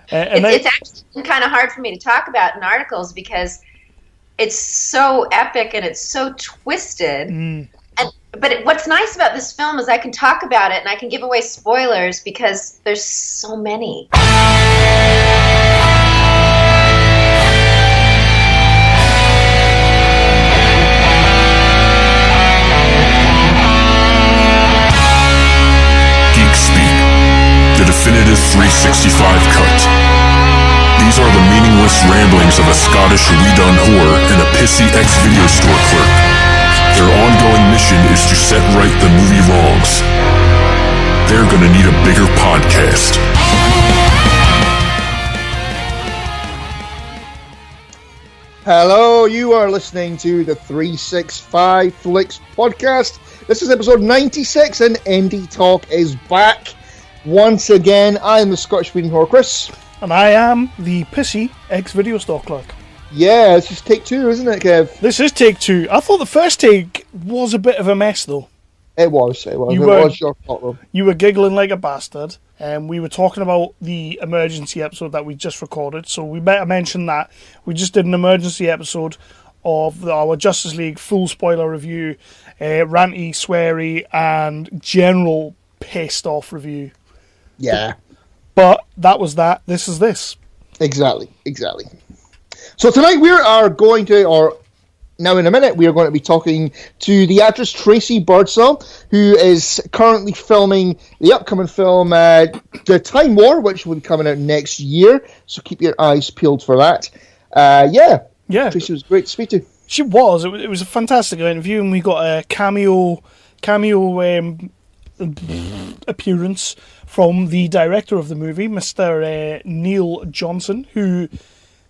It's actually been kind of hard for me to talk about in articles because it's so epic and it's so twisted. But what's nice about this film is I can talk about it and I can give away spoilers because there's so many. Geek Speak, the definitive 365 cut. These are the meaningless ramblings of a Scottish redone whore and a pissy ex-video store clerk. Their ongoing mission is to set right the movie wrongs. They're gonna need a bigger podcast. Hello, you are listening to the 365 Flicks podcast. This is episode 96 and Indie Talk is back. Once again, I am the Scottish Reading Whore, Chris. And I am the pissy ex-video store clerk. Yeah, it's just take two, isn't it, Kev? This is take two. I thought the first take was a bit of a mess, though. It was your fault, though. You were giggling like a bastard, and we were talking about the emergency episode that we just recorded, so we better mention that. We just did an emergency episode of our Justice League full spoiler review, ranty, sweary, and general pissed off review. Yeah. But that was that. This is this. Exactly. So tonight we are going to, or now in a minute, we are going to be talking to the actress Tracey Birdsall, who is currently filming the upcoming film, The Time War, which will be coming out next year. So keep your eyes peeled for that. Yeah. Tracey was great to speak to. She was. It was a fantastic interview, and we got a cameo appearance from the director of the movie, Mr. Neil Johnson, who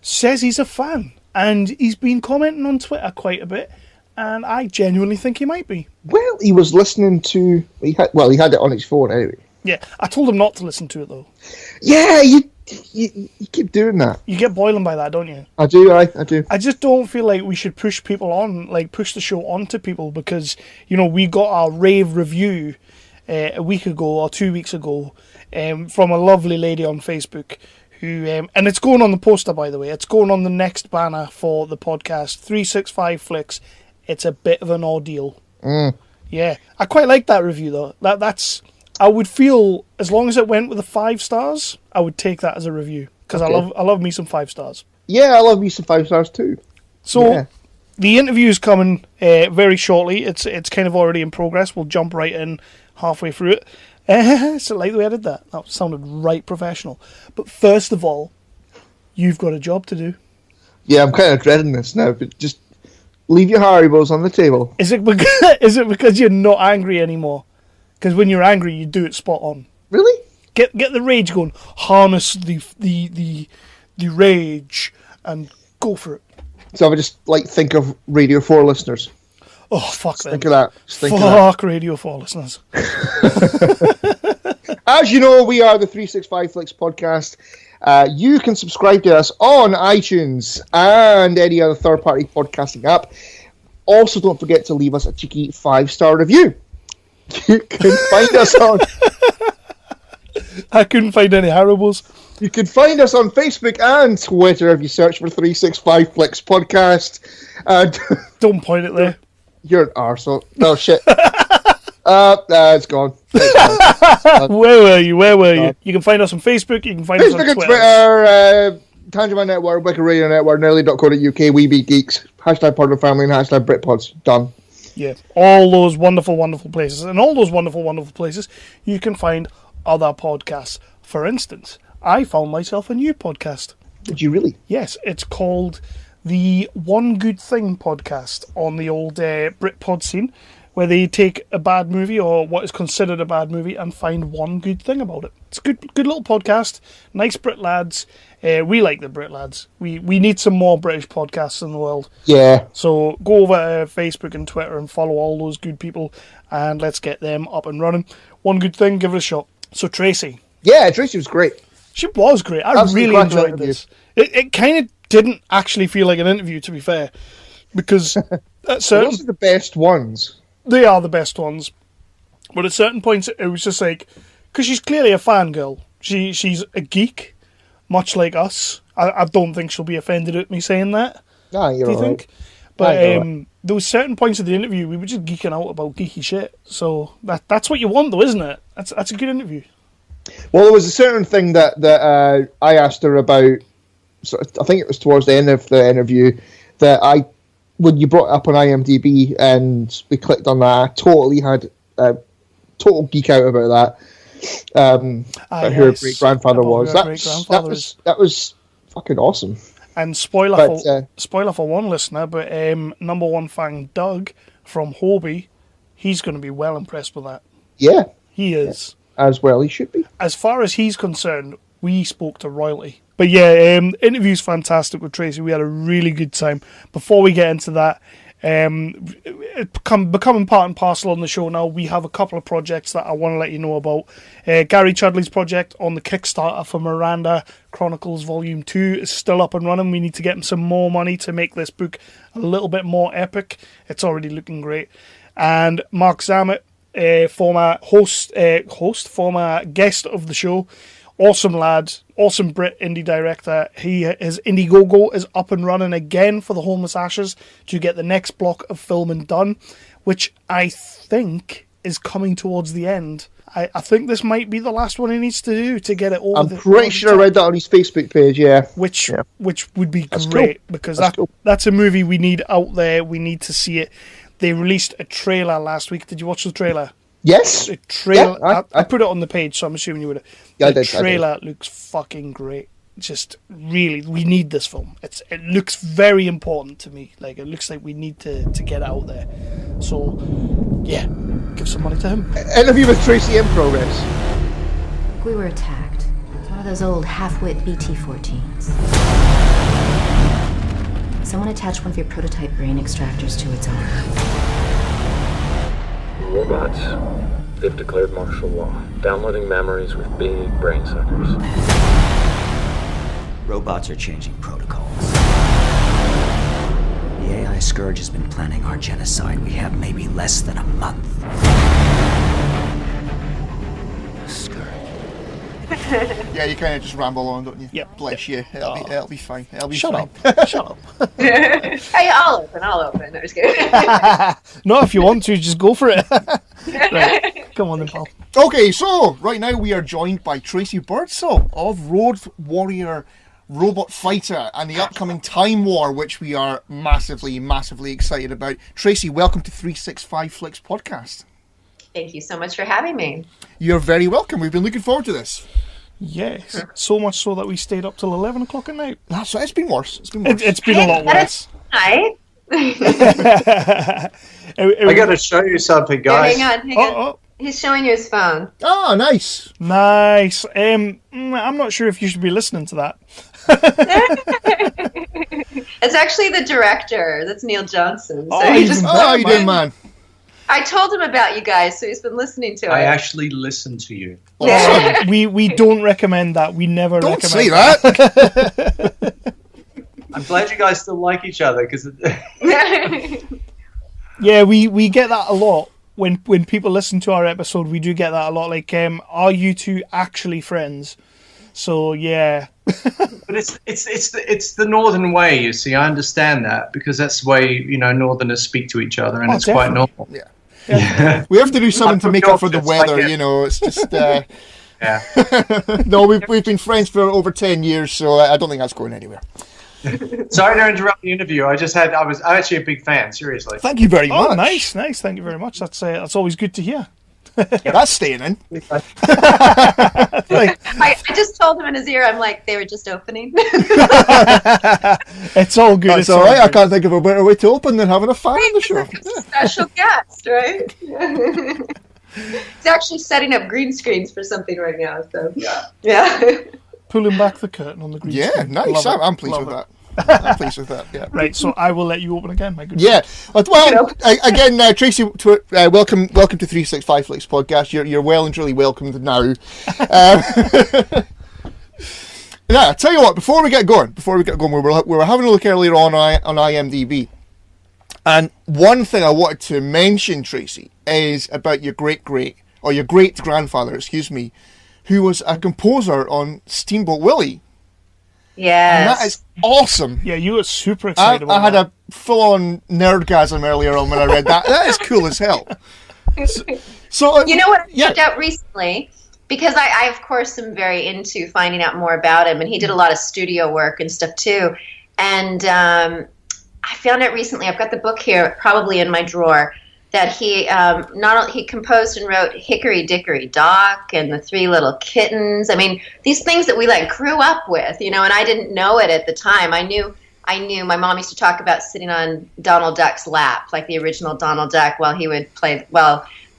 says he's a fan, and he's been commenting on Twitter quite a bit, and I genuinely think he might be. Well, he was listening to... He had it on his phone anyway. Yeah, I told him not to listen to it, though. Yeah, you keep doing that. You get boiling by that, don't you? I do. I just don't feel like we should push people on, like push the show onto people, because, we got our rave review a week ago or 2 weeks ago from a lovely lady on Facebook who, and it's going on the poster, by the way. It's going on the next banner for the podcast, 365 Flicks. It's a bit of an ordeal. Yeah, I quite like that review though. That's I would feel, as long as it went with the 5 stars, I would take that as a review, because okay. I love me some 5 stars. Yeah, I love me some 5 stars too. So the interview is coming very shortly. It's kind of already in progress. We'll jump right in halfway through it. So like the way I did that. That sounded right professional. But first of all, you've got a job to do. Yeah, I'm kind of dreading this now, but just leave your Haribos on the table. Is it because you're not angry anymore? Because when you're angry, you do it spot on. Really? Get the rage going. Harness the rage and go for it. So I just think of Radio 4 listeners. Oh, fuck them. Think of that. Fuck Radio 4 listeners. As you know, we are the 365 Flicks podcast. You can subscribe to us on iTunes and any other third-party podcasting app. Also, don't forget to leave us a cheeky 5-star review. You can find us on... I couldn't find any Haribos. You can find us on Facebook and Twitter if you search for 365 Flicks podcast. Don't point it there. You're an arsehole. No, shit. It's gone. Where were you? You can find us on Facebook. You can find us on Twitter. Twitter, Tangent Network, Wicked Radio Network, Nearly.co.uk, We Be Geeks, hashtag Part of the Family, and hashtag Britpods. Done. Yeah, all those wonderful, wonderful places. And all those wonderful, wonderful places, you can find other podcasts. For instance, I found myself a new podcast. Did you really? Yes, it's called the One Good Thing podcast on the old Britpod scene, where they take a bad movie or what is considered a bad movie and find one good thing about it. It's a good little podcast. Nice Brit lads. We like the Brit lads. We need some more British podcasts in the world. Yeah. So go over to Facebook and Twitter and follow all those good people, and let's get them up and running. One Good Thing, give it a shot. So Tracey. Yeah, Tracey was great. She was great. I really enjoyed this. It kind of didn't actually feel like an interview, to be fair, because at certain... Those are the best ones. They are the best ones. But at certain points, it was just like... Because she's clearly a fangirl. She's a geek. much like us. I don't think she'll be offended at me saying that. Nah, you're Do you all think? right. But Right. there was certain points of the interview we were just geeking out about geeky shit. So that's what you want, though, isn't it? That's a good interview. Well, there was a certain thing that I asked her about. So I think it was towards the end of the interview that when you brought it up on IMDb and we clicked on that, I totally had a total geek out about that. About who her great grandfather was. That was fucking awesome. And spoiler for one listener, but number one fan Doug from Hobie, he's going to be well impressed with that. Yeah, he is. As well, he should be. As far as he's concerned, we spoke to royalty. But yeah, interview's fantastic with Tracey. We had a really good time. Before we get into that, becoming part and parcel on the show now, we have a couple of projects that I want to let you know about. Gary Chudley's project on the Kickstarter for Miranda Chronicles Volume 2 is still up and running. We need to get him some more money to make this book a little bit more epic. It's already looking great. And Mark Zammit, former former guest of the show, awesome lad, awesome Brit indie director. His Indiegogo is up and running again for the Homeless Ashes to get the next block of filming done, which I think is coming towards the end. I think this might be the last one he needs to do to get it all. I'm pretty sure I read that on his Facebook page, yeah. Which would be That's great, cool. because Cool. that's a movie we need out there. We need to see it. They released a trailer last week. Did you watch the trailer? Yes. The trailer. Yeah, I put it on the page, so I'm assuming you would have. Yeah, The trailer looks fucking great. Just really, we need this film. It looks very important to me. Like, it looks like we need to get it out there. So, yeah, give some money to him. Interview with Tracey in progress. We were attacked. One of those old half-wit BT-14s. Someone attached one of your prototype brain extractors to its arm. Robots. They've declared martial law, downloading memories with big brain suckers. Robots are changing protocols. The AI Scourge has been planning our genocide. We have maybe less than a month. Scourge. Yeah, you kind of just ramble on, don't you? Yeah. Bless you. It'll be fine. It'll be Shut fine. up. Shut up. Hey, I'll open. No, just kidding. No, if you want to, just go for it. Right. Come on then, pal. Okay, so right now we are joined by Tracey Birdsall of Road Warrior Robot Fighter and the upcoming Time War, which we are massively, massively excited about. Tracey, welcome to 365 Flicks podcast. Thank you so much for having me. You're very welcome. We've been looking forward to this. Yes. So much so that we stayed up till 11 o'clock at night. That's right. It's been worse. It's been worse. It's been a lot worse. Hi. I got to show you something, guys. Hang on. He's showing you his phone. Oh, nice. Nice. I'm not sure if you should be listening to that. It's actually the director. That's Neil Johnson. So Oh, he he's just, in Oh, how you doing, man? I told him about you guys, so he's been listening to it. I actually listened to you. Yeah. We don't recommend that. We never Don't recommend say that. I'm glad you guys still like each other because Yeah, we get that a lot. When people listen to our episode, we do get that a lot. Like, are you two actually friends? So yeah. but it's the northern way. You see, I understand that because that's the way Northerners speak to each other, and it's quite definitely. normal. Yeah. We have to do something to make up for the weather, Like it. It's just... Yeah. No, we've been friends for over 10 years, so I don't think that's going anywhere. Sorry to interrupt the interview. I'm actually a big fan. Seriously. Thank you very much. Oh, nice. Thank you very much. That's always good to hear. That's staying in. Like, I just told him in his ear, I'm like, they were just opening. it's all good. That's It's all right. I good. can't think of a better way to open than having a fan on the show. Special guest, right? He's actually setting up green screens for something right now. So yeah. Pulling back the curtain on the green Yeah, screen. nice. Love it. I'm pleased Love with it. that. I'm pleased with that, yeah. Right, so I will let you open again, my good Yeah. friend. Well, again, Tracey, welcome to 365 Flicks podcast. You're well and truly welcomed now. Yeah, tell you what. Before we get going, we were having a look earlier on IMDb, and one thing I wanted to mention, Tracey, is about your great grandfather, who was a composer on Steamboat Willie. Yes. And that is awesome. Yeah, you were super excited about I had that. a full-on nerdgasm earlier on when I read that. That is cool as hell. So you know what I found out recently? Because I, of course, am very into finding out more about him, and he did a lot of studio work and stuff, too. And I found out recently, I've got the book here, probably in my drawer, that he he composed and wrote Hickory Dickory Dock and The Three Little Kittens. I mean, these things that we like grew up with, you know, and I didn't know it at the time. I knew my mom used to talk about sitting on Donald Duck's lap, like the original Donald Duck, while he would play,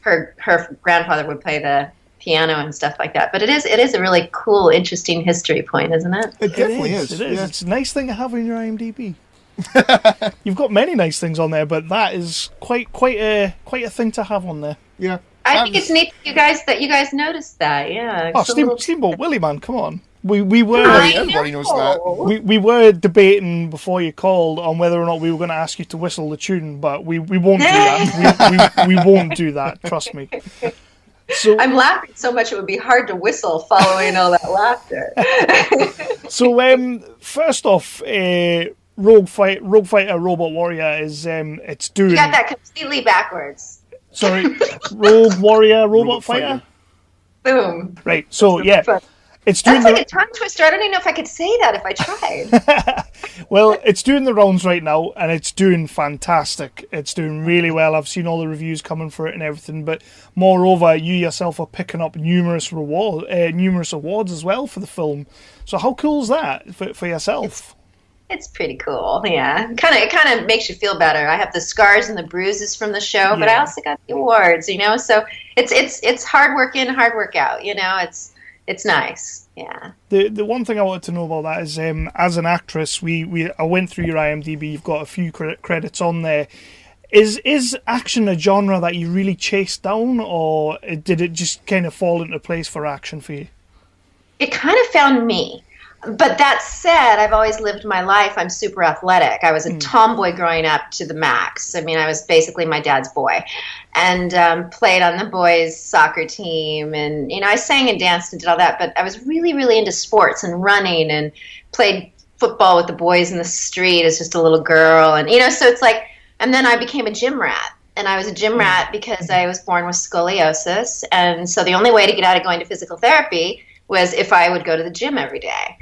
her grandfather would play the piano and stuff like that. But it is a really cool, interesting history point, isn't it? It definitely is. It is. Yeah. It's a nice thing to have in your IMDb. You've got many nice things on there, but that is quite a thing to have on there. Yeah. I think it's neat that you guys noticed that. Yeah. Oh, Steamboat Willie, man, come on. We were everybody knows that. we were debating before you called on whether or not we were going to ask you to whistle the tune, but we won't do that. we won't do that. Trust me. So I'm laughing so much it would be hard to whistle following all that laughter. So first off, Rogue Fighter Robot Warrior is it's doing. You got that completely backwards. Sorry, Rogue Warrior Robot Fighter. Boom. Right. So yeah, it's doing. That's like a tongue twister. I don't even know if I could say that if I tried. Well, it's doing the rounds right now, and it's doing fantastic. It's doing really well. I've seen all the reviews coming for it and everything. But moreover, you yourself are picking up numerous awards as well for the film. So how cool is that for yourself? It's pretty cool, yeah. It kind of makes you feel better. I have the scars and the bruises from the show, but I also got the awards, you know. So it's hard work in, hard work out, you know. It's nice, yeah. The one thing I wanted to know about that is, as an actress, I went through your IMDb. You've got a few credits on there. Is action a genre that you really chased down, or did it just kind of fall into place for action for you? It kind of found me. But that said, I've always lived my life. I'm super athletic. I was a tomboy growing up to the max. I mean, I was basically my dad's boy, and played on the boys' soccer team. And, you know, I sang and danced and did all that. But I was really, really into sports and running, and played football with the boys in the street as just a little girl. And, you know, so it's like, and then I became a gym rat. And I was a gym rat because I was born with scoliosis. And so the only way to get out of going to physical therapy was if I would go to the gym every day.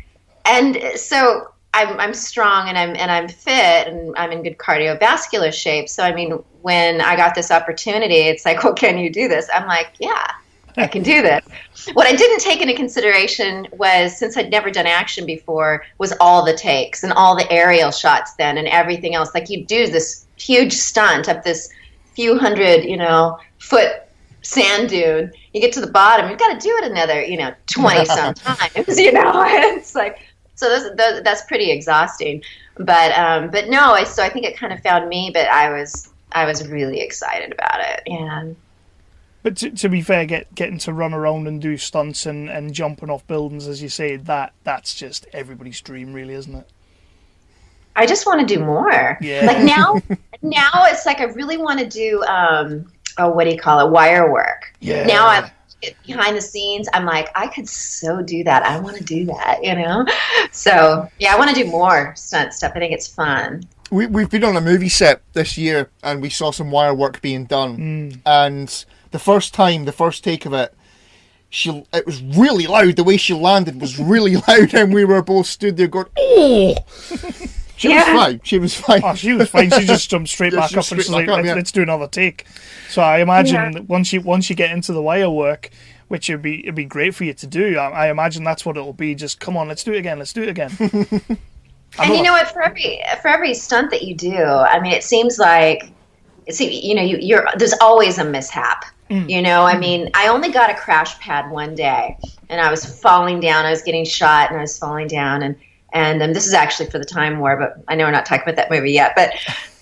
And so I'm strong and I'm fit and I'm in good cardiovascular shape. So, I mean, when I got this opportunity, it's like, well, can you do this? I'm like, yeah, I can do this. What I didn't take into consideration was, since I'd never done action before, was all the takes and all the aerial shots then and everything else. Like, you do this huge stunt up this few hundred, foot sand dune. You get to the bottom, you've got to do it another, 20 some times, It's like, so that's pretty exhausting. But no, so I think it kind of found me, but I was really excited about it. Yeah. But to be fair, getting to run around and do stunts and jumping off buildings, as you say, that's just everybody's dream, really, isn't it? I just want to do more. Yeah. Like now it's like I really want to do what do you call it? Wire work. Yeah. Now I behind the scenes, I'm like, I could so do that. I want to do that, So yeah, I want to do more stunt stuff. I think it's fun. We've been on a movie set this year, and we saw some wire work being done. And the first take of it, it was really loud. The way she landed was really loud, and we were both stood there going, "Oh!" She was fine. Oh, she was fine. She just jumped straight back up and she's like, let's do another take. So I imagine once you get into the wire work, which it'd be great for you to do, I imagine that's what it'll be. Just come on, let's do it again. And you know what? For every stunt that you do, I mean, it seems like, there's always a mishap. I mean, I only got a crash pad one day, and I was falling down. I was getting shot, and I was falling down, and this is actually for the Time War, but I know we're not talking about that movie yet.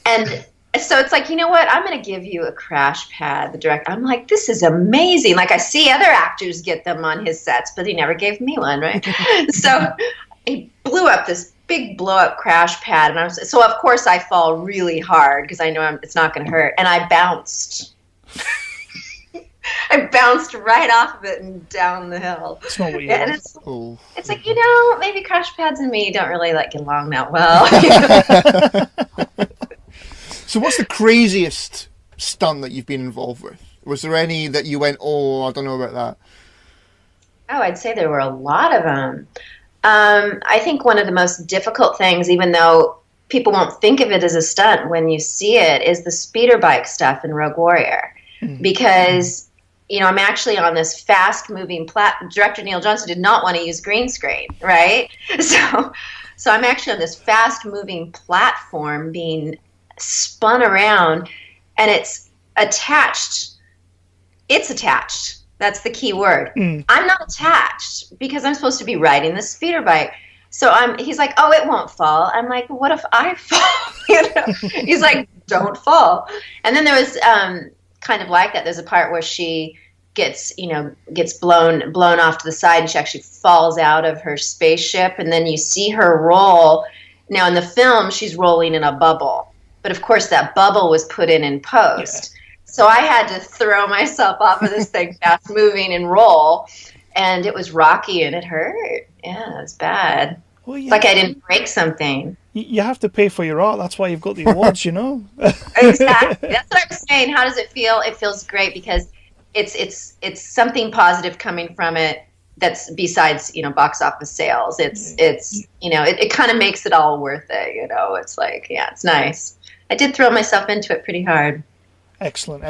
And so it's like, you know what? I'm going to give you a crash pad. The director, I'm like, this is amazing. Like, I see other actors get them on his sets, but he never gave me one, right? So he blew up this big blow-up crash pad, and so of course I fall really hard because I know it's not going to hurt, and I bounced. I bounced right off of it and down the hill. It's not what you and want. it's like, maybe crash pads and me don't really get along that well. So what's the craziest stunt that you've been involved with? Was there any that you went, oh, I don't know about that? Oh, I'd say there were a lot of them. I think one of the most difficult things, even though people won't think of it as a stunt when you see it, is the speeder bike stuff in Rogue Warrior. Because, I'm actually on this fast-moving Director Neil Johnson did not want to use green screen, right? So I'm actually on this fast-moving platform being spun around, and it's attached. It's attached. That's the key word. I'm not attached because I'm supposed to be riding the speeder bike. So he's like, oh, it won't fall. I'm like, what if I fall? He's like, don't fall. And then there was kind of like that. There's a part where she gets blown off to the side, and she actually falls out of her spaceship, and then you see her roll. Now in the film, she's rolling in a bubble, but of course that bubble was put in post. Yeah. So I had to throw myself off of this thing, fast moving and roll, and it was rocky and it hurt. Yeah, it was bad. Well, yeah. It's like I didn't break something. You have to pay for your art. That's why you've got the awards, Exactly. That's what I was saying. How does it feel? It feels great because it's something positive coming from it. That's besides box office sales. It kind of makes it all worth it. It's like, yeah, it's nice. I did throw myself into it pretty hard. Excellent.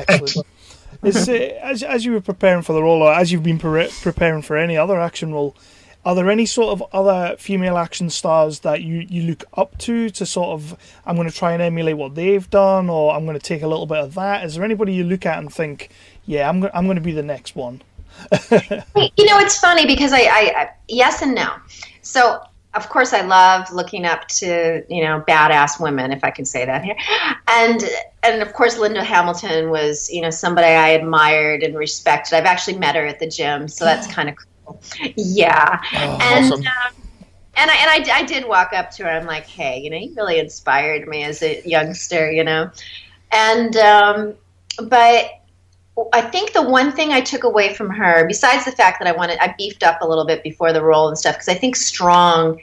As you were preparing for the role, or as you've been preparing for any other action role, are there any sort of other female action stars that you look up to sort of, I'm going to try and emulate what they've done, or I'm going to take a little bit of that? Is there anybody you look at and think, yeah, I'm going to be the next one? It's funny because I yes and no. So of course I love looking up to badass women, if I can say that here, and of course Linda Hamilton was somebody I admired and respected. I've actually met her at the gym, so that's kind of cool. Yeah. Oh, and awesome. And I did walk up to her. I'm like, hey, you really inspired me as a youngster, and but I think the one thing I took away from her, besides the fact that I beefed up a little bit before the role and stuff, because I think strong,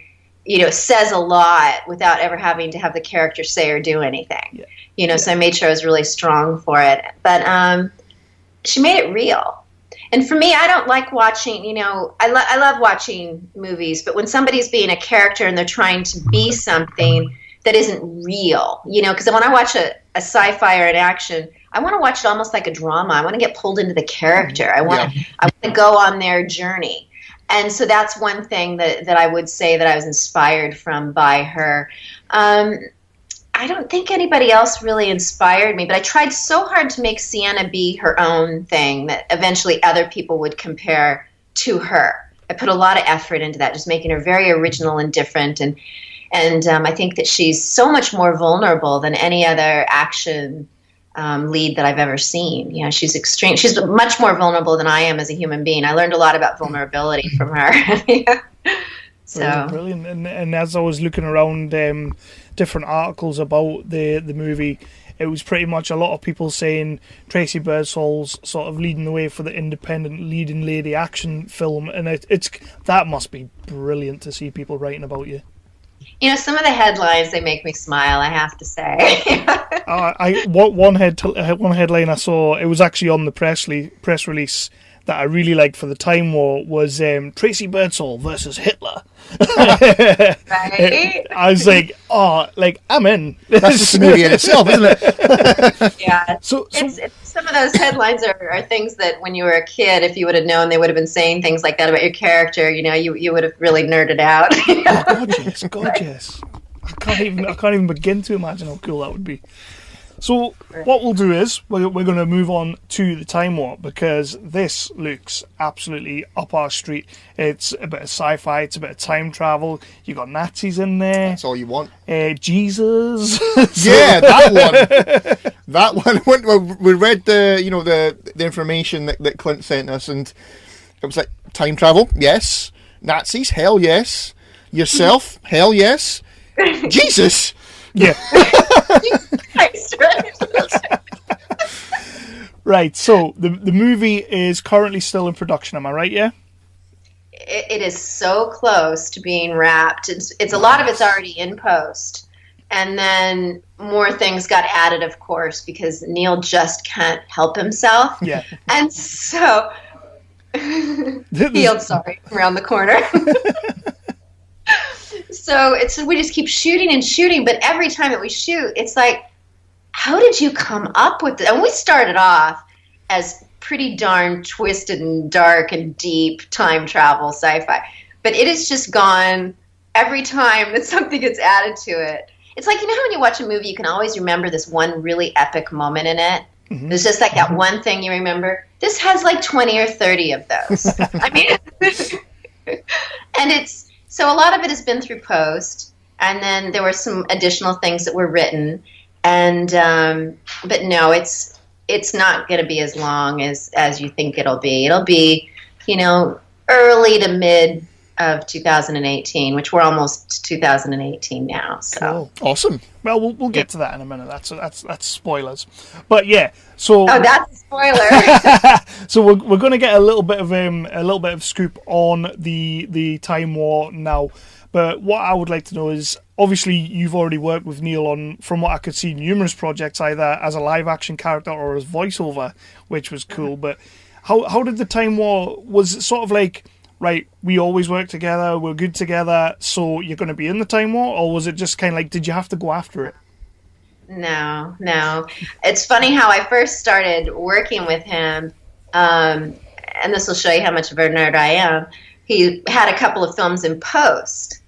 says a lot without ever having to have the character say or do anything. Yeah. So I made sure I was really strong for it. But she made it real. And for me, I don't like watching, I love watching movies, but when somebody's being a character and they're trying to be something that isn't real, because when I watch a sci-fi or an action, I want to watch it almost like a drama. I want to get pulled into the character. I want to go on their journey. And so that's one thing that I would say that I was inspired from by her. I don't think anybody else really inspired me, but I tried so hard to make Sienna be her own thing that eventually other people would compare to her. I put a lot of effort into that, just making her very original and different. And I think that she's so much more vulnerable than any other action lead that I've ever seen. She's extreme. She's much more vulnerable than I am as a human being. I learned a lot about vulnerability from her. So brilliant. And as I was looking around different articles about the movie, it was pretty much a lot of people saying Tracey Birdsall's sort of leading the way for the independent leading lady action film, and it's that must be brilliant to see people writing about you. Some of the headlines, they make me smile, I have to say. One headline I saw, it was actually on the press release that I really liked for the Time War, was Tracey Birdsall versus Hitler. Right? I was like, I'm in. That's just a movie in itself, isn't it? Yeah. So some of those headlines are things that when you were a kid, if you would have known they would have been saying things like that about your character, you would have really nerded out. Oh, gorgeous. I can't even begin to imagine how cool that would be. So what we'll do is we're going to move on to the Time Warp, because this looks absolutely up our street. It's a bit of sci-fi, it's a bit of time travel. You got Nazis in there. That's all you want. Jesus. Yeah, that one. We read the information that Clint sent us, and it was like time travel, yes. Nazis, hell yes. Yourself, hell yes. Jesus. Yeah. Right, so the movie is currently still in production, am I right, yeah? It is so close to being wrapped. It's a lot of it's already in post. And then more things got added, of course, because Neil just can't help himself. Yeah. And so, sorry, around the corner. So we just keep shooting and shooting, but every time that we shoot, it's like, how did you come up with it? And we started off as pretty darn twisted and dark and deep time travel sci-fi. But it has just gone every time that something gets added to it. It's like, you know how when you watch a movie, you can always remember this one really epic moment in it? Mm-hmm. There's just like that one thing you remember. This has like 20 or 30 of those. I mean, and so a lot of it has been through post. And then there were some additional things that were written. And but no, it's not going to be as long as you think it'll be. It'll be, early to mid of 2018, which we're almost 2018 now. So cool. Awesome. Well, we'll get to that in a minute. That's spoilers. But yeah, so that's a spoiler. So we're going to get a little bit of scoop on the Time War now. But what I would like to know is, obviously, you've already worked with Neil on, from what I could see, numerous projects, either as a live-action character or as voiceover, which was cool. But how did the Time War, was it sort of like, right, we always work together, we're good together, so you're going to be in the Time War? Or was it just kind of like, did you have to go after it? No. It's funny how I first started working with him, and this will show you how much of a nerd I am. He had a couple of films in post.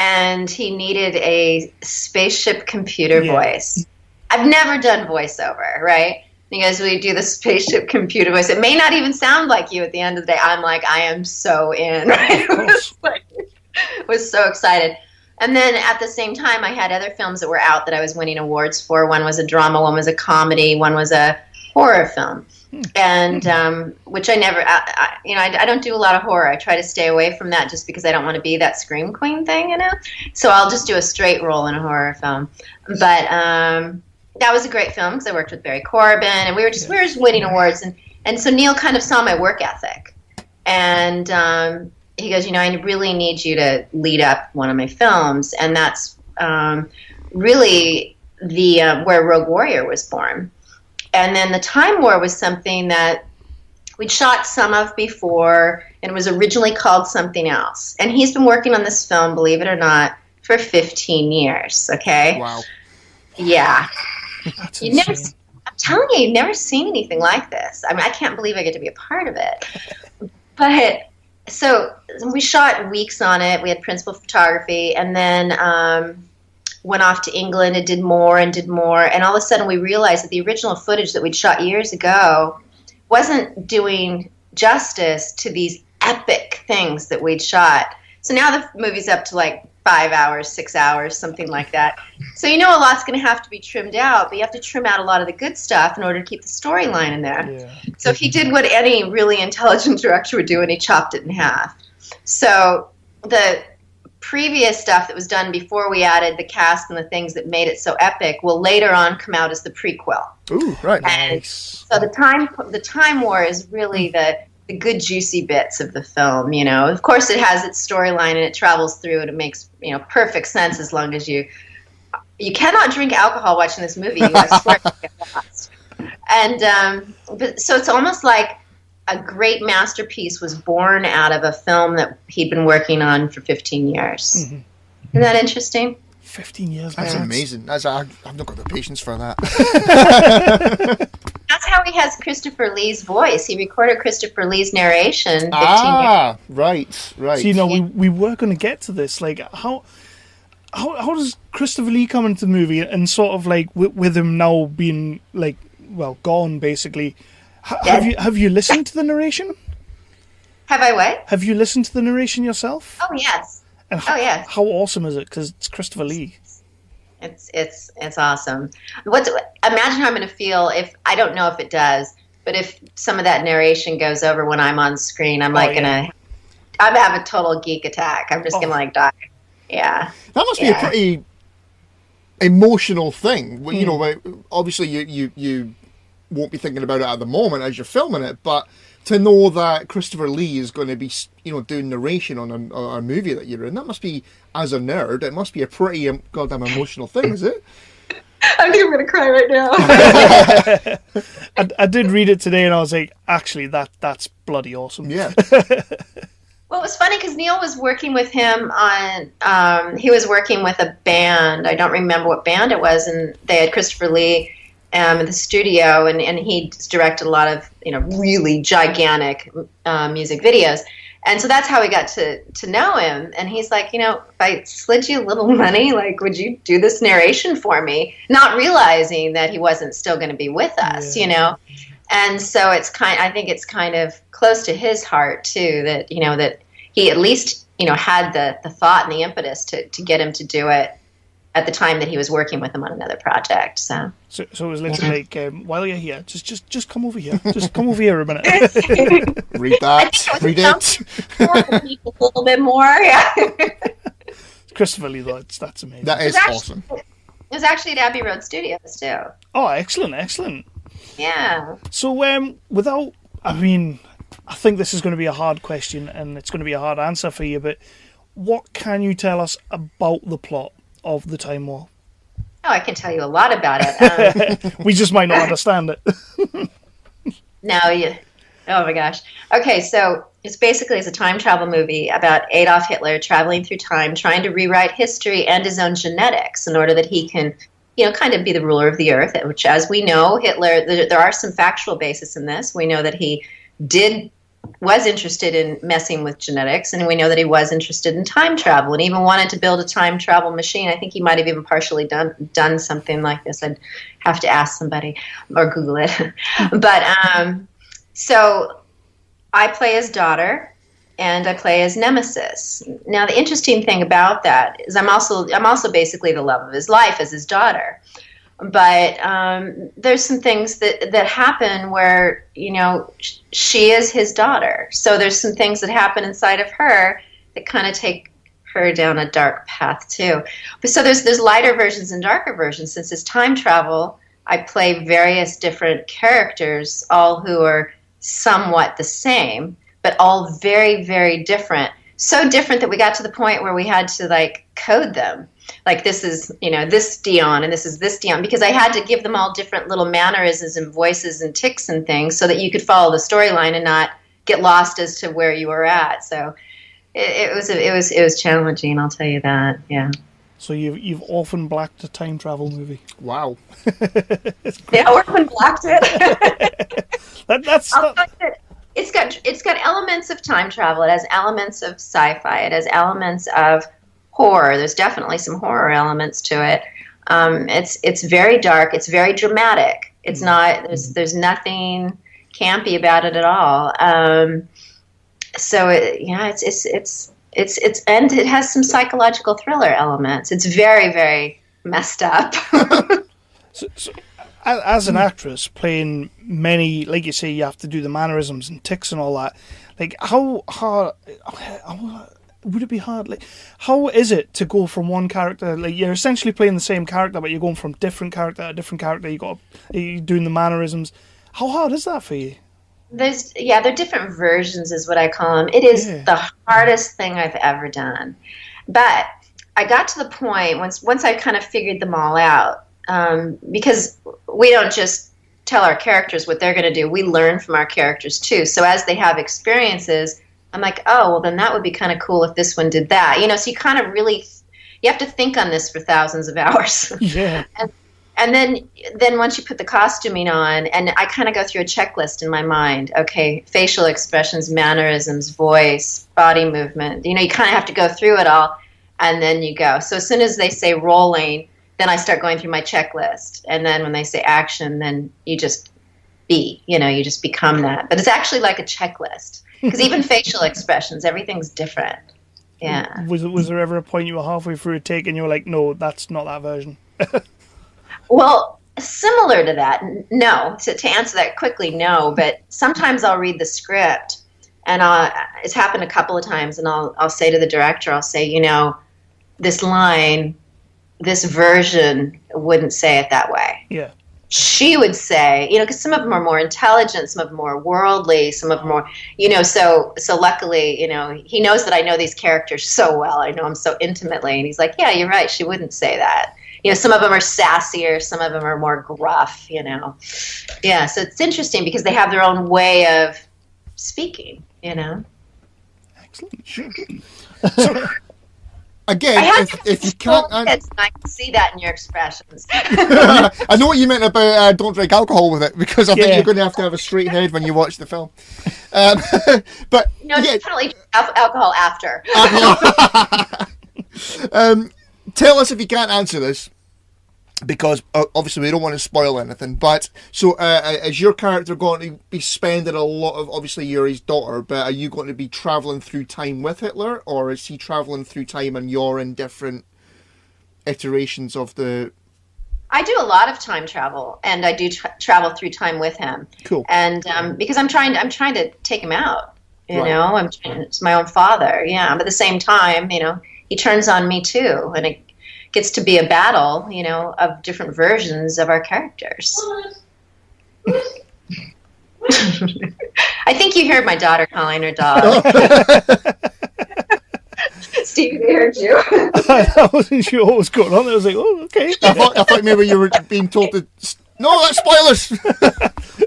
And he needed a spaceship computer voice. I've never done voiceover, right? And he goes, will you do the spaceship computer voice? It may not even sound like you at the end of the day. I'm like, I am so in, right? was so excited. And then at the same time, I had other films that were out that I was winning awards for. One was a drama, one was a comedy, one was a horror film. And which I never, I don't do a lot of horror. I try to stay away from that just because I don't want to be that scream queen thing, So I'll just do a straight role in a horror film. But that was a great film because I worked with Barry Corbin, and we were just winning awards. And so Neil kind of saw my work ethic, and he goes, I really need you to lead up one of my films, and that's really the where Rogue Warrior was born. And then the Time War was something that we'd shot some of before, and it was originally called something else. And he's been working on this film, believe it or not, for 15 years, okay? Wow. Yeah. That's I'm telling you, you've never seen anything like this. I mean, I can't believe I get to be a part of it. But, so we shot weeks on it. We had principal photography, and then went off to England and did more. And all of a sudden we realized that the original footage that we'd shot years ago wasn't doing justice to these epic things that we'd shot. So now the movie's up to like 5 hours, 6 hours, something like that. So a lot's going to have to be trimmed out, but you have to trim out a lot of the good stuff in order to keep the storyline in there. Yeah. So he did what any really intelligent director would do, and he chopped it in half. So the previous stuff that was done before we added the cast and the things that made it so epic will later on come out as the prequel. Ooh, right. And Nice. so the Time War is really the good juicy bits of the film. Of course it has its storyline and it travels through and it makes perfect sense as long as you cannot drink alcohol watching this movie. I swear you get lost. And but so it's almost like a great masterpiece was born out of a film that he'd been working on for 15 years. Mm-hmm. Isn't that interesting? 15 years. That's amazing. I've not got the patience for that. That's how he has Christopher Lee's voice. He recorded Christopher Lee's narration 15 years. Right. So, we were going to get to this. Like, how does Christopher Lee come into the movie and sort of like with him now being like, well, gone basically? Have you listened to the narration? Have I what? Have you listened to the narration yourself? Oh yes. Yes. How awesome is it? Because it's Christopher Lee. It's awesome. Imagine how I'm going to feel if, I don't know if it does, but if some of that narration goes over when I'm on screen, I'm I'm have a total geek attack. I'm just going to like die. Yeah. That must be a pretty emotional thing. Obviously you won't be thinking about it at the moment as you're filming it, but to know that Christopher Lee is going to be, doing narration on a movie that you're in, that must be, as a nerd, it must be a pretty goddamn emotional thing, is it? I think I'm going to cry right now. I did read it today and I was like, actually, that's bloody awesome. Yeah. Well, it was funny because Neil was working with him on, he was working with a band. I don't remember what band it was, and they had Christopher Lee in the studio, and he directed a lot of, really gigantic music videos. And so that's how we got to know him. And he's like, if I slid you a little money, like, would you do this narration for me? Not realizing that he wasn't still going to be with us, And so I think it's kind of close to his heart too, that, that he at least, had the thought and the impetus to get him to do it at the time that he was working with him on another project. So it was literally like, while you're here, just come over here. Just come over here a minute. Read that. Read it. A little bit more, yeah. Christopher Lee, that's amazing. That is awesome. It was actually at Abbey Road Studios too. Oh, excellent. Yeah. So, I think this is going to be a hard question and it's going to be a hard answer for you, but what can you tell us about the plot of The Time War? Oh, I can tell you a lot about it. We just might not understand it. Oh my gosh. Okay, so it's a time travel movie about Adolf Hitler traveling through time, trying to rewrite history and his own genetics in order that he can, kind of be the ruler of the earth, which, as we know, Hitler, there are some factual basis in this. We know that he was interested in messing with genetics, and we know that he was interested in time travel and even wanted to build a time travel machine. I think he might have even partially done something like this. I'd have to ask somebody or Google it. But so I play his daughter, and I play his nemesis. Now, the interesting thing about that is I'm also basically the love of his life as his daughter. But there's some things that happen where, she is his daughter. So there's some things that happen inside of her that kind of take her down a dark path too. But so there's lighter versions and darker versions. Since it's time travel, I play various different characters, all who are somewhat the same, but all very, very different. So different that we got to the point where we had to code them. Like, this is, this Dion and this is this Dion, because I had to give them all different little mannerisms and voices and tics and things so that you could follow the storyline and not get lost as to where you were at. So it was challenging, I'll tell you that. Yeah. So you've often blacked a time travel movie. Wow. Yeah, orphan blacked it. That's not... It's got elements of time travel. It has elements of sci-fi. It has elements of horror. There's definitely some horror elements to it. It's very dark. It's very dramatic. It's not. There's nothing campy about it at all. It's and it has some psychological thriller elements. It's very, very messed up. So, as an actress playing many, like you say, you have to do the mannerisms and tics and all that. Like, how hard would it be hard? Like, how is it to go from one character? Like, you're essentially playing the same character, but you're going from different character to different character. You're doing the mannerisms. How hard is that for you? They're different versions, is what I call them. It is the hardest thing I've ever done. But I got to the point once I kind of figured them all out. Because we don't just tell our characters what they're going to do. We learn from our characters too. So as they have experiences, I'm like, oh, well, then that would be kind of cool if this one did that. So you kind of really, you have to think on this for thousands of hours. Yeah. And then once you put the costuming on, and I kind of go through a checklist in my mind. Okay, facial expressions, mannerisms, voice, body movement. You kind of have to go through it all, and then you go. So as soon as they say rolling, then I start going through my checklist. And then when they say action, then you just be, you just become that. But it's actually like a checklist. Because even facial expressions, everything's different. Yeah. Was there ever a point you were halfway through a take and you were like, no, that's not that version? Well, similar to that, no. To answer that quickly, no. But sometimes I'll read the script, and it's happened a couple of times, and I'll say to the director, I'll say, this line, this version wouldn't say it that way. Yeah. she would say, because some of them are more intelligent, some of them more worldly, some of them more, so luckily, he knows that I know these characters so well. I know them so intimately. And he's like, yeah, you're right. She wouldn't say that. Some of them are sassier, some of them are more gruff, Yeah, so it's interesting because they have their own way of speaking, Excellent. Sure. So, again, if you can't... I can see that in your expressions. I know what you meant about don't drink alcohol with it, because I think you're going to have a straight head when you watch the film. But definitely alcohol after. Tell us if you can't answer this, because obviously we don't want to spoil anything. But so, is your character going to be spending a lot of? Obviously, you're his daughter, but are you going to be traveling through time with Hitler, or is he traveling through time and you're in different iterations of the? I do a lot of time travel, and I do travel through time with him. Cool. And because I'm trying to take him out. It's my own father. Yeah, but at the same time, he turns on me too, and it gets to be a battle, of different versions of our characters. I think you heard my daughter calling her dog. Steve, they heard you. I wasn't sure what was going on. I was like, oh, okay. I thought maybe you were being told to. No, that's spoilers.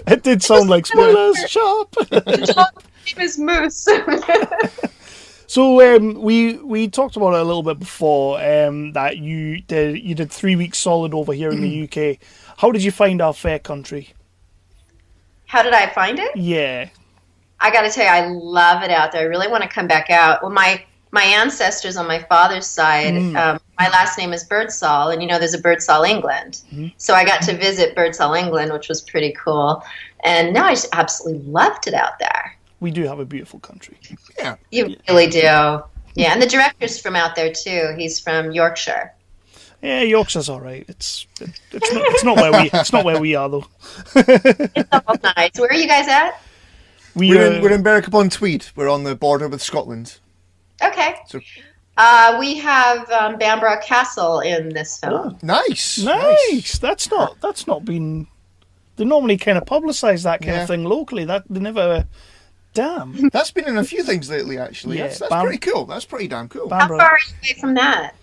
It did sound like spoilers. Sharp. Name is Moose. So we talked about it a little bit before, that you did 3 weeks solid over here in the UK. How did you find our fair country? How did I find it? Yeah. I got to tell you, I love it out there. I really want to come back out. Well, my ancestors on my father's side, my last name is Birdsall, and there's a Birdsall, England. So I got to visit Birdsall, England, which was pretty cool. And now I just absolutely loved it out there. We do have a beautiful country. Yeah. You really do. Yeah, and the director's from out there too. He's from Yorkshire. Yeah, Yorkshire's all right. It's not where we are though. It's all nice. Where are you guys at? We're in Berwick-upon-Tweed. We're on the border with Scotland. Okay. So, we have Bamborough Castle in this film. Oh, nice. That's not been. They normally kind of publicise that kind of thing locally. That they never. Damn. That's been in a few things lately, actually. Yeah, that's pretty cool. That's pretty damn cool. How far are you away from that?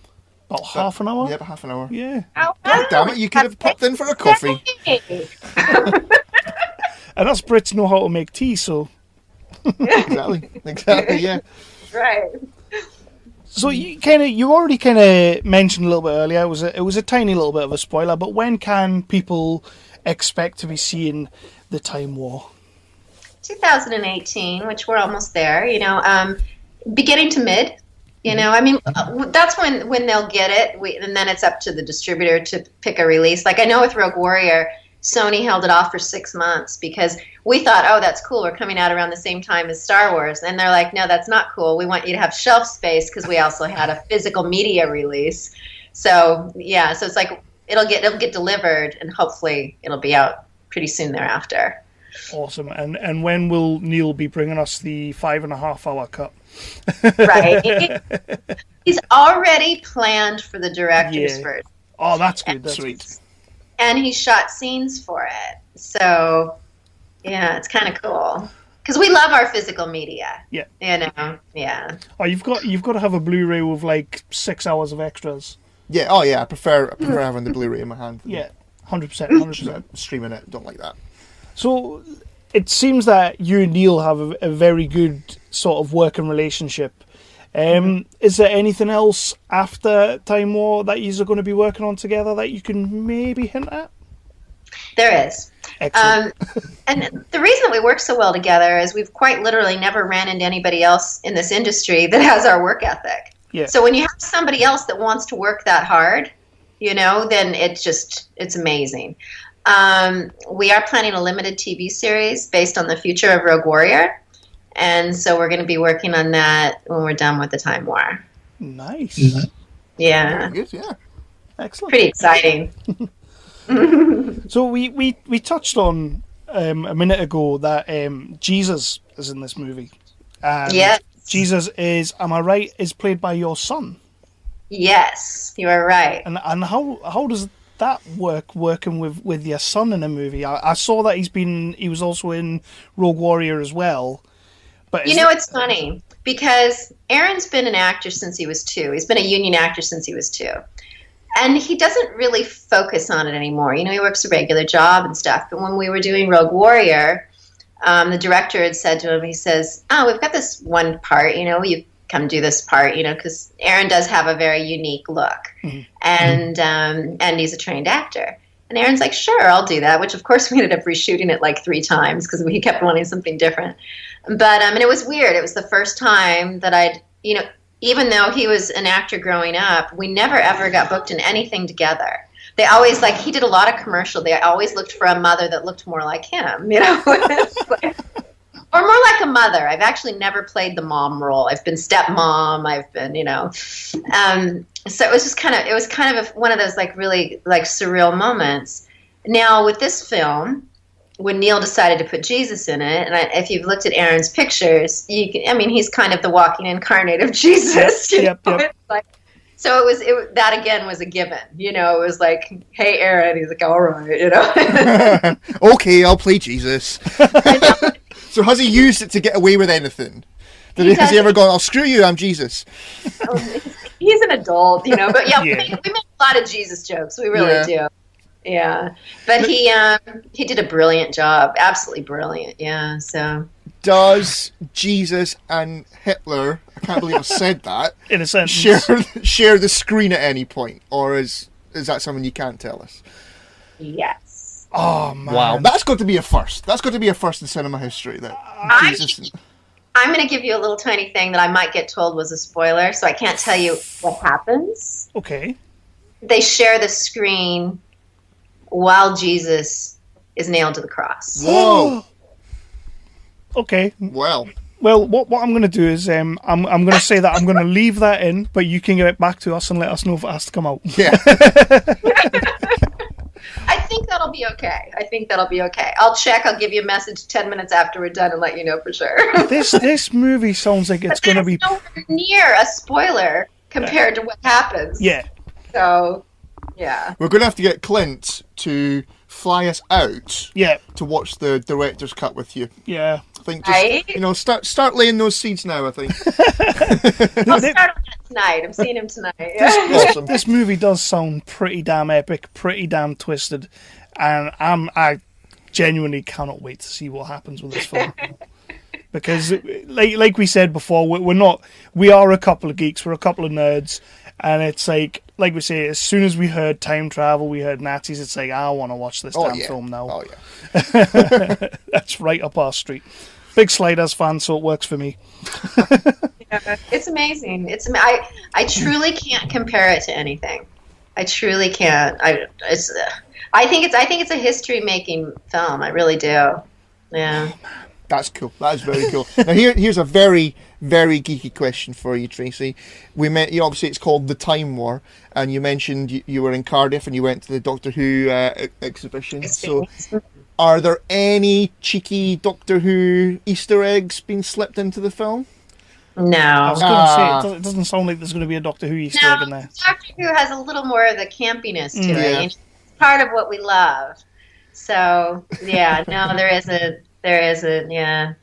About half an hour? Yeah, about half an hour. Yeah. Oh, God damn it, you could have popped in for a coffee. And us Brits know how to make tea, so... Exactly, yeah. Right. So you already kind of mentioned a little bit earlier, it was a tiny little bit of a spoiler, but when can people expect to be seeing the Time War? 2018, which we're almost there, beginning to mid, that's when they'll get it, and then it's up to the distributor to pick a release. Like I know with Rogue Warrior, Sony held it off for 6 months because we thought, oh, that's cool, we're coming out around the same time as Star Wars, and they're like, no, that's not cool, we want you to have shelf space because we also had a physical media release. So yeah, so it's like it'll get delivered, and hopefully it'll be out pretty soon thereafter. Awesome. And when will Neil be bringing us the 5.5 hour cut? Right. He's already planned for the director's version. Oh, that's good. That's sweet. And he shot scenes for it. So, yeah, it's kind of cool. Because we love our physical media. Yeah. Yeah. Oh, you've got to have a Blu-ray with like 6 hours of extras. Yeah. Oh, yeah. I prefer having the Blu-ray in my hand. Yeah. 100%. Streaming it. Don't like that. So it seems that you and Neil have a very good sort of working relationship. Is there anything else after Time War that you are going to be working on together that you can maybe hint at? There is. Excellent. And the reason that we work so well together is we've quite literally never ran into anybody else in this industry that has our work ethic. Yeah. So when you have somebody else that wants to work that hard, then it's amazing. We are planning a limited TV series based on the future of Rogue Warrior. And so we're going to be working on that when we're done with the Time War. Nice. Yeah. Very good, yeah. Excellent. Pretty exciting. So we touched on a minute ago that Jesus is in this movie. Yes. Jesus is, am I right, is played by your son? Yes, you are right. And how does that working with your son in a movie? I saw that he was also in Rogue Warrior as well. But it's funny because Aaron's been an actor since he was 2. He's been a union actor since he was 2. And he doesn't really focus on it anymore. He works a regular job and stuff. But when we were doing Rogue Warrior, the director had said to him, he says, "Oh, we've got this one part, you come do this part, because Aaron does have a very unique look." Mm-hmm. And he's a trained actor. And Aaron's like, "Sure, I'll do that," which, of course, we ended up reshooting it like 3 times because he kept wanting something different. But, and it was weird. It was the first time that I'd, even though he was an actor growing up, we never ever got booked in anything together. They always, he did a lot of commercial. They always looked for a mother that looked more like him, or more like a mother. I've actually never played the mom role. I've been stepmom. I've been, so it was just kind of one of those really surreal moments. Now with this film, when Neil decided to put Jesus in it, and if you've looked at Aaron's pictures, he's kind of the walking incarnate of Jesus. Yep. So that again was a given. It was like, "Hey, Aaron," he's like, "All right," Okay, I'll play Jesus. So has he used it to get away with anything? Has he ever gone, "I'll screw you, I'm Jesus"? He's an adult, But yeah, we make a lot of Jesus jokes. We really do. Yeah, but he did a brilliant job, absolutely brilliant. Yeah. So does Jesus and Hitler, I can't believe I said that, in a sense, share the screen at any point, or is that something you can't tell us? Yes. Oh man! Wow, that's got to be a first. That's got to be a first in cinema history. I'm going to give you a little tiny thing that I might get told was a spoiler, so I can't tell you what happens. Okay. They share the screen while Jesus is nailed to the cross. Whoa. Okay. Well, what I'm going to do is I'm going to say that I'm going to leave that in, but you can get it back to us and let us know if it has to come out. Yeah. I think that'll be okay. I'll check. I'll give you a message 10 minutes after we're done and let you know for sure. This movie sounds like it's going to be nowhere near a spoiler compared to what happens. Yeah. So, yeah. We're going to have to get Clint to fly us out. Yeah. To watch the director's cut with you. Yeah. I think just start laying those seeds now. I think. I'll start on it tonight. I'm seeing him tonight. Awesome. This movie does sound pretty damn epic, pretty damn twisted, and I genuinely cannot wait to see what happens with this film. Because, like we said before, we are a couple of geeks, we're a couple of nerds, and it's like we say, as soon as we heard time travel, we heard Nazis, it's like, I want to watch this film now. Oh yeah. That's right up our street. Big Sliders fan, so it works for me. Yeah, it's amazing. I truly can't compare it to anything. I truly can't. I think it's a history making film. I really do. Yeah. That's cool. That is very cool. Now here's a very, very geeky question for you, Tracey. Obviously it's called The Time War, and you mentioned you were in Cardiff and you went to the Doctor Who exhibition. So, are there any cheeky Doctor Who Easter eggs being slipped into the film? No. I was going to say, it doesn't sound like there's going to be a Doctor Who Easter egg in there. Doctor Who has a little more of the campiness to it. It's part of what we love. So, yeah, no, there isn't. Yeah.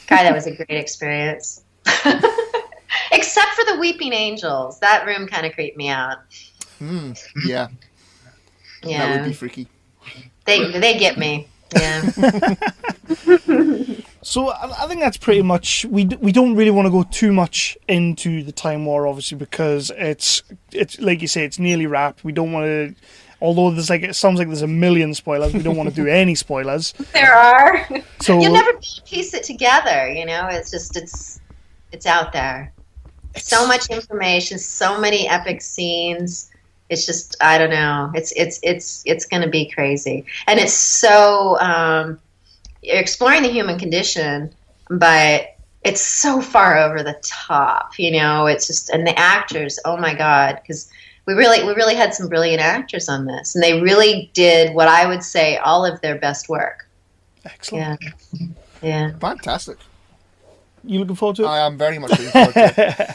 God, that was a great experience. Except for the Weeping Angels. That room kind of creeped me out. Yeah. Yeah. That would be freaky. They get me. Yeah. So I think that's pretty much. We don't really want to go too much into the Time War, obviously, because it's like you say, it's nearly wrapped. We don't want to. Although it sounds like there's a million spoilers, we don't want to do any spoilers. There are. So you'll never piece it together. It's just it's out there. So much information, so many epic scenes. It's just, I don't know. It's going to be crazy, and it's so exploring the human condition, but it's so far over the top. It's just, and the actors. Oh my God, because. We really had some brilliant actors on this, and they really did what I would say all of their best work. Excellent. Yeah. Fantastic. You looking forward to it? I am very much looking forward to it.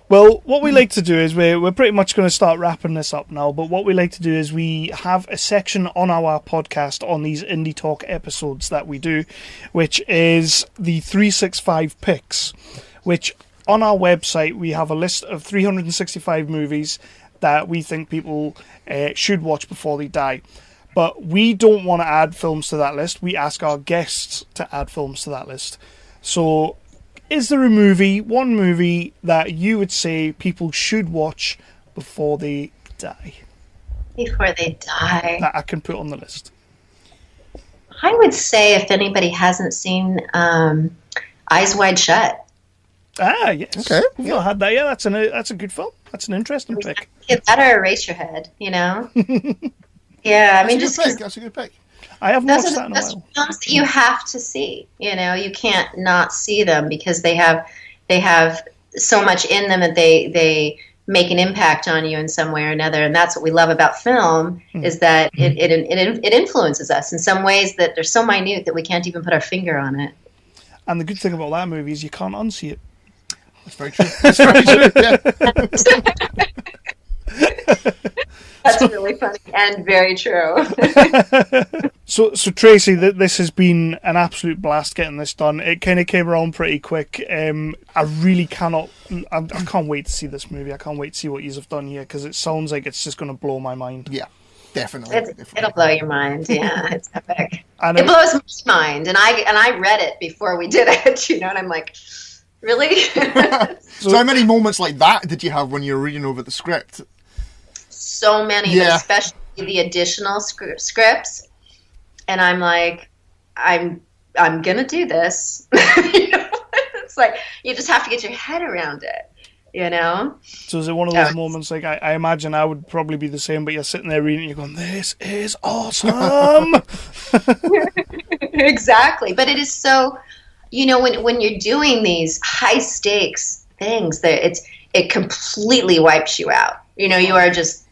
Well, what we like to do is we're pretty much going to start wrapping this up now, but what we like to do is we have a section on our podcast on these Indie Talk episodes that we do, which is the 365 picks, which on our website we have a list of 365 movies that we think people should watch before they die. But we don't want to add films to that list. We ask our guests to add films to that list. So is there one movie that you would say people should watch before they die? Before they die. That I can put on the list. I would say if anybody hasn't seen Eyes Wide Shut. Ah, yes. Okay. We've not had that yet. That's a good film. That's an interesting pick. That or Erase Your Head, you know? Yeah, I mean, That's a good pick. I haven't watched that in a those while. films that you have to see. You know, you can't not see them because they have so much in them that they make an impact on you in some way or another. And that's what we love about film is that it influences us in some ways that they're so minute that we can't even put our finger on it. And the good thing about that movie is you can't unsee it. That's very true. That's very true. Yeah. That's really funny and very true. So Tracey, this has been an absolute blast getting this done. It kind of came around pretty quick. I really cannot. I can't wait to see this movie. I can't wait to see what you have done here because it sounds like it's just going to blow my mind. Yeah, definitely. It'll blow your mind. Yeah, it's epic. And it blows my mind, and I read it before we did it. You know, and I'm like, really? So how many moments like that did you have when you were reading over the script? So many, but especially the additional scripts. And I'm like, I'm gonna do this. You know? It's like you just have to get your head around it. You know. So is it one of those moments like I imagine I would probably be the same, but you're sitting there reading, and you're going, "This is awesome." Exactly, but it is so. You know, when you're doing these high stakes things, that it completely wipes you out. You know, you are just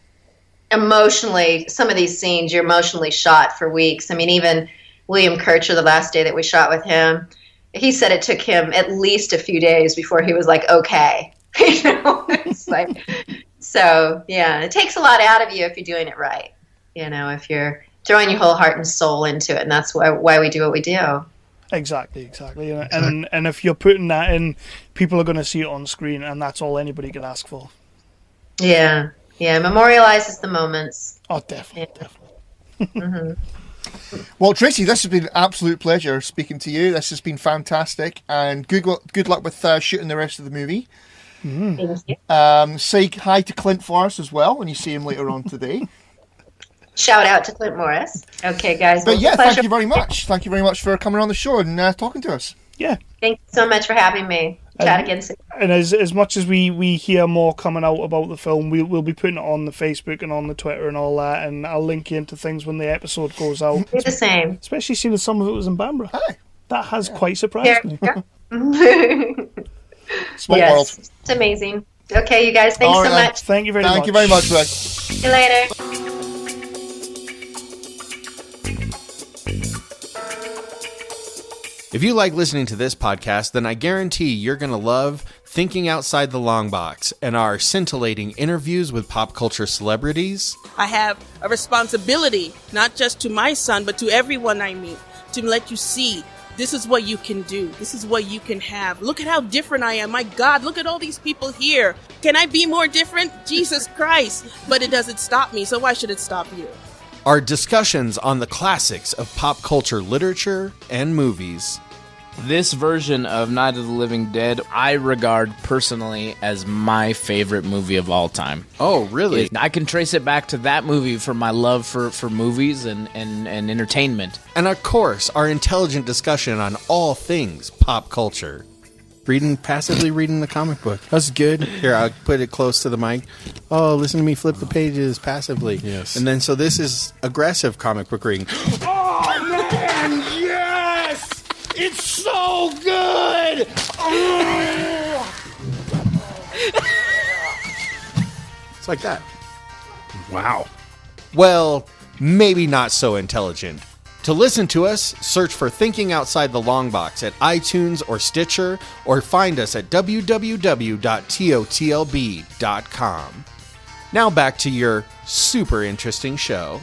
emotionally, some of these scenes you're emotionally shot for weeks. I mean, even William Kircher, the last day that we shot with him, he said it took him at least a few days before he was like, okay. You know, it's like, so yeah, it takes a lot out of you if you're doing it right. You know, if you're throwing your whole heart and soul into it, and that's why we do what we do. Exactly. And if you're putting that in, people are going to see it on screen, and that's all anybody can ask for. Yeah. Yeah, memorializes the moments. Oh, definitely. Mm-hmm. Well, Tracey, this has been an absolute pleasure speaking to you. This has been fantastic, and good luck with shooting the rest of the movie. Thank you. Say hi to Clint for us as well when you see him later on today. Shout out to Clint Morris. Okay, guys. But yeah, thank you very much. Thank you very much for coming on the show and talking to us. Yeah. Thank you so much for having me. Chat again soon. And as much as we hear more coming out about the film, we'll be putting it on the Facebook and on the Twitter and all that, and I'll link you into things when the episode goes out. Do the same. Especially seeing that some of it was in Bamborough. Hi. That has quite surprised me. Small world. It's amazing. Okay, you guys, thanks so much. Thank you very much. Thank you very much, Greg. See you later. If you like listening to this podcast, then I guarantee you're going to love Thinking Outside the Long Box and our scintillating interviews with pop culture celebrities. I have a responsibility, not just to my son, but to everyone I meet, to let you see this is what you can do. This is what you can have. Look at how different I am. My God, look at all these people here. Can I be more different? Jesus Christ. But it doesn't stop me, so why should it stop you? Our discussions on the classics of pop culture literature and movies. This version of Night of the Living Dead, I regard personally as my favorite movie of all time. Oh, really? I can trace it back to that movie for my love for movies and entertainment. And of course, our intelligent discussion on all things pop culture. Passively reading the comic book. That's good. Here, I'll put it close to the mic. Oh, listen to me flip the pages passively. Yes. And then, so this is aggressive comic book reading. Oh, man, yes! It's so good! It's like that. Wow. Well, maybe not so intelligent. To listen to us, search for Thinking Outside the Long Box at iTunes or Stitcher, or find us at www.totlb.com. Now back to your super interesting show.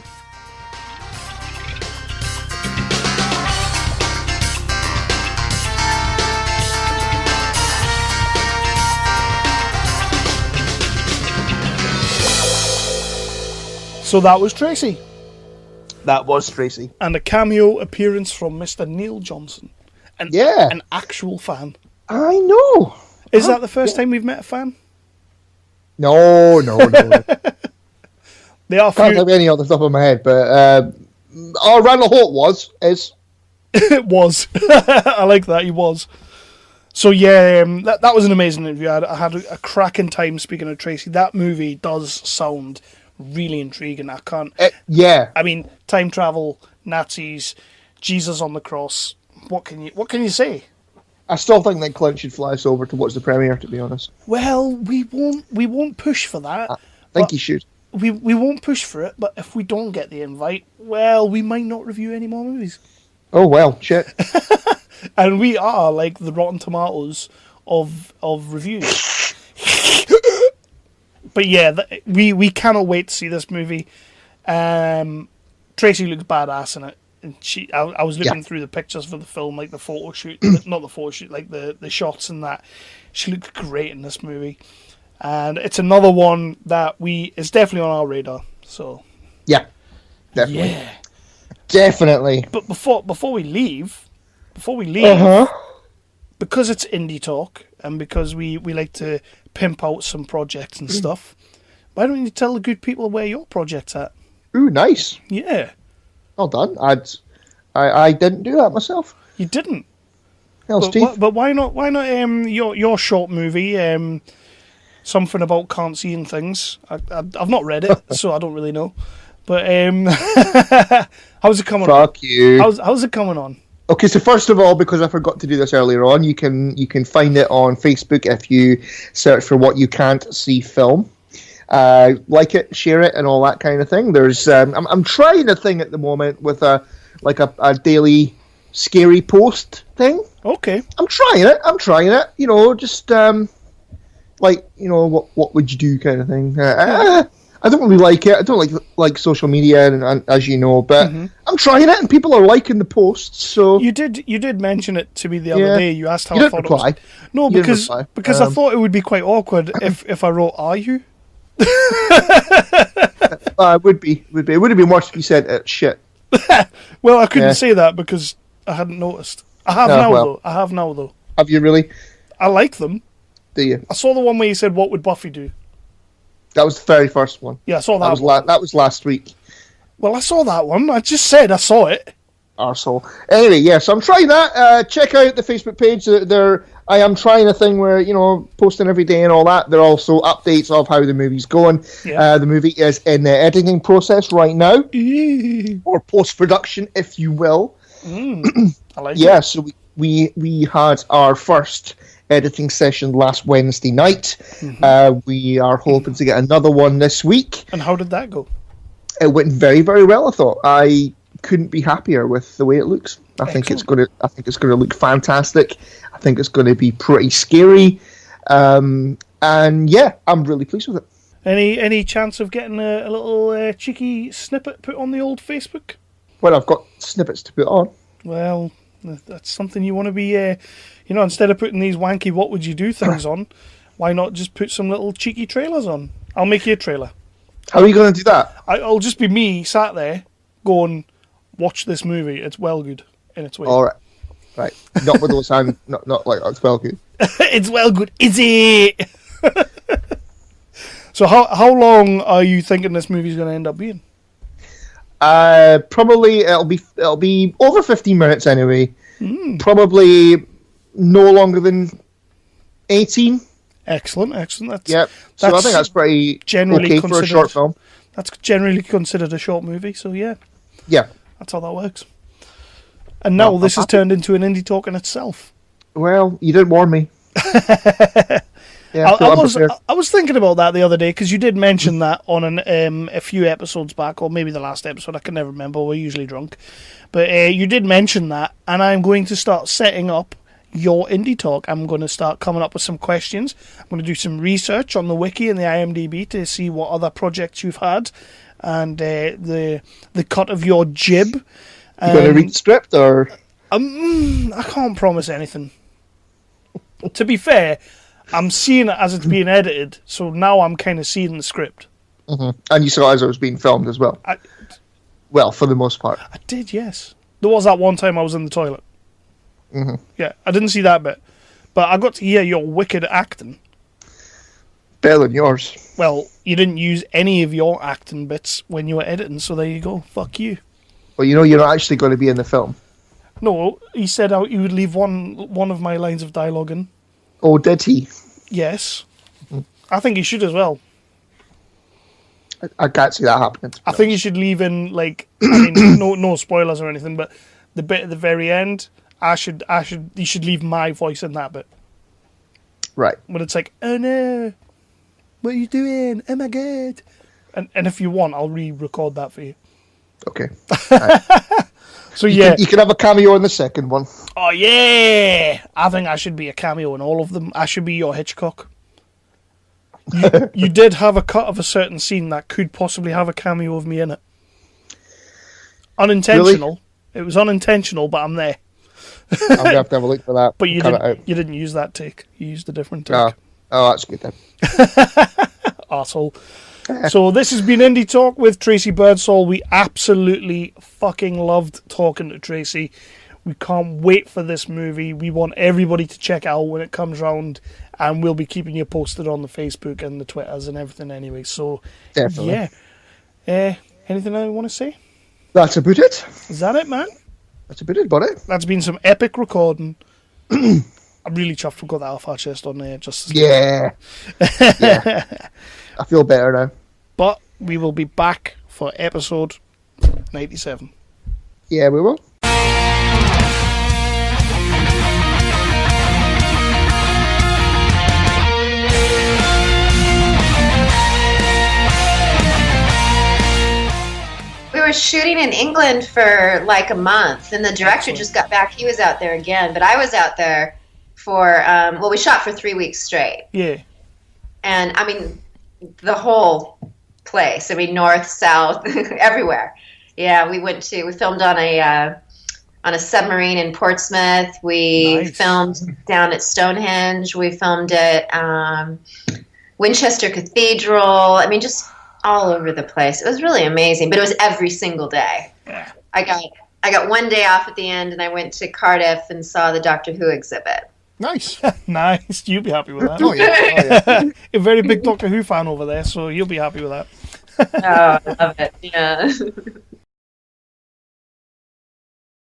So that was Tracey. That was Tracey. And a cameo appearance from Mr. Neil Johnson. Yeah. An actual fan. I know. Is that the first time we've met a fan? No. They are Can't think of any other stuff in my head, but Randall Holt is. It was. I like that, he was. So yeah, that was an amazing interview. I had a cracking time speaking of Tracey. That movie does sound really intriguing. I can't. Yeah. I mean, time travel, Nazis, Jesus on the cross. What can you say? I still think that Clint should fly us over to watch the premiere. To be honest. Well, we won't push for that. I think he should. We won't push for it. But if we don't get the invite, well, we might not review any more movies. Oh well, shit. And we are like the Rotten Tomatoes of reviews. But yeah, we cannot wait to see this movie. Tracey looks badass in it. And I was looking through the pictures for the film, like the photo shoot, not the photo shoot, like the shots and that. She looked great in this movie, and it's another one that is definitely on our radar. So yeah, definitely, definitely. But before we leave, because it's indie talk and because we like to pimp out some projects and stuff, why don't you tell the good people where your project's at? Ooh, nice. Yeah. Well done. I didn't do that myself. You didn't. But why not? Why not? Your short movie, something about can't see and things. I've not read it, so I don't really know. But how's it coming? Fuck you. How's it coming on? Okay, so first of all, because I forgot to do this earlier on, you can find it on Facebook if you search for What You Can't See Film. Like it, share it, and all that kind of thing. There's I'm trying a thing at the moment with a daily scary post thing. Okay. I'm trying it. You know, just what would you do kind of thing. I don't really like it. I don't like social media, and as you know, but I'm trying it, and people are liking the posts. So you did mention it to me the other day. You asked how you I thought reply. it was. No, because I thought it would be quite awkward if I wrote "Are you?" It would be. It would have been worse if you said shit. Well, I couldn't say that because I hadn't noticed. I have now though. Have you really? I like them. Do you? I saw the one where you said, "What would Buffy do?" That was the very first one. Yeah, I saw that. That was last week. Well, I saw that one. I just said I saw it. Arsehole. Anyway, yeah, so I'm trying that. Check out the Facebook page. I am trying a thing where, posting every day and all that. There are also updates of how the movie's going. Yeah. The movie is in the editing process right now. Or post-production, if you will. I like it. Yeah, so we had our first editing session last Wednesday night. We are hoping to get another one this week. And how did that go? It went very, very well, I thought. I couldn't be happier with the way it looks. I think it's going to look fantastic. I think it's going to be pretty scary. And yeah, I'm really pleased with it. Any chance of getting a little cheeky snippet put on the old Facebook? Well, I've got snippets to put on. Well, that's something you want to be, instead of putting these wanky what would you do things on, why not just put some little cheeky trailers on? I'll make you a trailer. How are you going to do that? I'll just be me sat there going, watch this movie. It's well good in its way. All right. Right. Not with those hands. Not like it's well good. It's well good. Is it? So how long are you thinking this movie's going to end up being? Probably it'll be over 15 minutes anyway. Probably no longer than 18. Excellent. So I think that's pretty generally okay for a short film. That's generally considered a short movie. So yeah. That's how that works. And now this has turned into an indie talk in itself. Well, you didn't warn me. Yeah, I was thinking about that the other day because you did mention that on a few episodes back, or maybe the last episode. I can never remember. We're usually drunk, but you did mention that, and I'm going to start setting up your indie talk. I'm going to start coming up with some questions. I'm going to do some research on the wiki and the IMDb to see what other projects you've had, and the cut of your jib. You going to read the script, or I can't promise anything. To be fair, I'm seeing it as it's being edited, so now I'm kind of seeing the script. Mm-hmm. And you saw it as it was being filmed as well. Well, for the most part. I did, yes. There was that one time I was in the toilet. Mm-hmm. Yeah, I didn't see that bit. But I got to hear your wicked acting. Better than yours. Well, you didn't use any of your acting bits when you were editing, so there you go. Fuck you. Well, you know you're not actually going to be in the film. No, he said he would leave one of my lines of dialogue in. Oh, did he? Yes. I think he should as well. I can't see that happening. I think you should leave in, like, I mean, no spoilers or anything, but the bit at the very end, you should leave my voice in that bit. Right. When it's like, oh no, what are you doing? Oh my god. And if you want, I'll re-record that for you. Okay. So you can have a cameo in the second one. Oh yeah, I think I should be a cameo in all of them. I should be your Hitchcock. You did have a cut of a certain scene that could possibly have a cameo of me in it. Unintentional. Really? It was unintentional, but I'm there. I'm gonna have to have a look for that. But you didn't use that take. You used a different take. Oh, that's good then. Arsehole. So this has been Indie Talk with Tracey Birdsall. We absolutely fucking loved talking to Tracey. We can't wait for this movie. We want everybody to check it out when it comes round, and we'll be keeping you posted on the Facebook and the Twitters and everything anyway. So, definitely. Yeah. Anything I want to say? That's about it. Is that it, man? That's about it, buddy. That's been some epic recording. I'm really chuffed we got that off our chest on there. Yeah. I feel better now. But we will be back for episode 97. Yeah, we will. We were shooting in England for like a month, and the director just got back. He was out there again, but I was out there for, we shot for 3 weeks straight. Yeah. And, I mean, the whole place. I mean, north, south, everywhere. Yeah, we filmed on a submarine in Portsmouth. We filmed down at Stonehenge. We filmed at Winchester Cathedral. I mean, just all over the place. It was really amazing, but it was every single day. Yeah. I got one day off at the end, and I went to Cardiff and saw the Doctor Who exhibit. Nice. Nice. You'll be happy with that. Oh, yeah. A very big Doctor Who fan over there, so you'll be happy with that. Oh, I love it. Yeah.